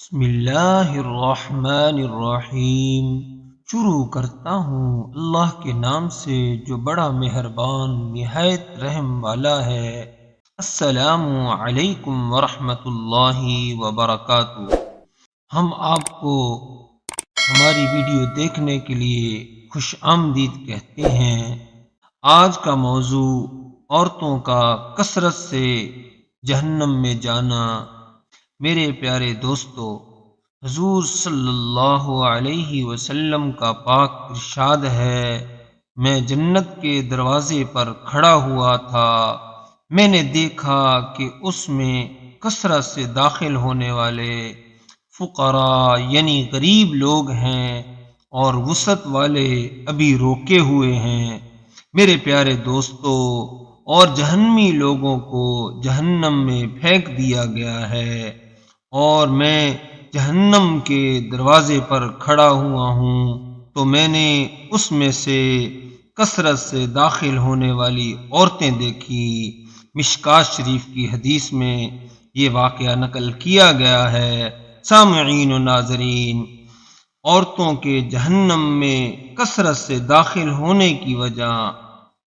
بسم اللہ الرحمن الرحیم۔ شروع کرتا ہوں اللہ کے نام سے جو بڑا مہربان نہایت رحم والا ہے۔ السلام علیکم ورحمۃ اللہ وبرکاتہ۔ ہم آپ کو ہماری ویڈیو دیکھنے کے لیے خوش آمدید کہتے ہیں۔ آج کا موضوع عورتوں کا کثرت سے جہنم میں جانا۔ میرے پیارے دوستو، حضور صلی اللہ علیہ وسلم کا پاک ارشاد ہے، میں جنت کے دروازے پر کھڑا ہوا تھا، میں نے دیکھا کہ اس میں کثرت سے داخل ہونے والے فقراء یعنی غریب لوگ ہیں اور وسعت والے ابھی روکے ہوئے ہیں۔ میرے پیارے دوستو، اور جہنمی لوگوں کو جہنم میں پھینک دیا گیا ہے، اور میں جہنم کے دروازے پر کھڑا ہوا ہوں تو میں نے اس میں سے کثرت سے داخل ہونے والی عورتیں دیکھی۔ مشکوٰۃ شریف کی حدیث میں یہ واقعہ نقل کیا گیا ہے۔ سامعین و ناظرین، عورتوں کے جہنم میں کثرت سے داخل ہونے کی وجہ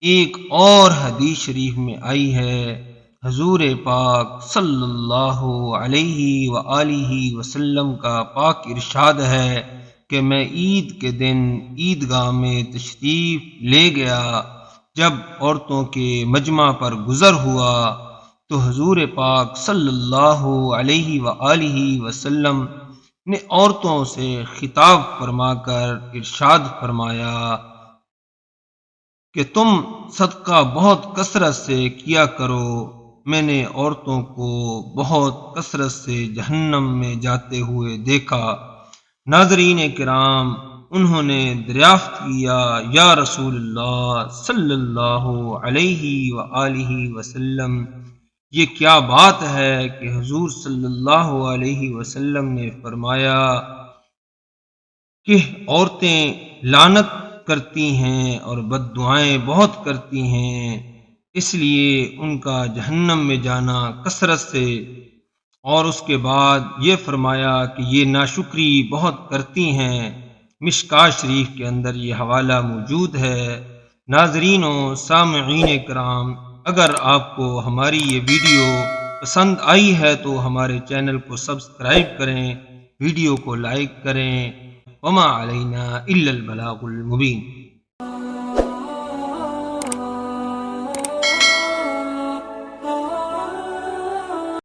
ایک اور حدیث شریف میں آئی ہے۔ حضور پاک صلی اللہ علیہ وآلہ وسلم کا پاک ارشاد ہے کہ میں عید کے دن عیدگاہ میں تشریف لے گیا، جب عورتوں کے مجمع پر گزر ہوا تو حضور پاک صلی اللہ علیہ وآلہ وسلم نے عورتوں سے خطاب فرما کر ارشاد فرمایا کہ تم صدقہ بہت کثرت سے کیا کرو۔ میں نے عورتوں کو بہت کثرت سے جہنم میں جاتے ہوئے دیکھا۔ ناظرین کرام، انہوں نے دریافت کیا، یا رسول اللہ صلی اللہ علیہ وآلہ وسلم، یہ کیا بات ہے کہ حضور صلی اللہ علیہ وسلم نے فرمایا کہ عورتیں لعنت کرتی ہیں اور بد دعائیں بہت کرتی ہیں، اس لیے ان کا جہنم میں جانا کثرت سے، اور اس کے بعد یہ فرمایا کہ یہ ناشکری بہت کرتی ہیں۔ مشکوٰۃ شریف کے اندر یہ حوالہ موجود ہے۔ ناظرین و سامعین کرام، اگر آپ کو ہماری یہ ویڈیو پسند آئی ہے تو ہمارے چینل کو سبسکرائب کریں، ویڈیو کو لائک کریں۔ وما علینا الا البلاغ المبین۔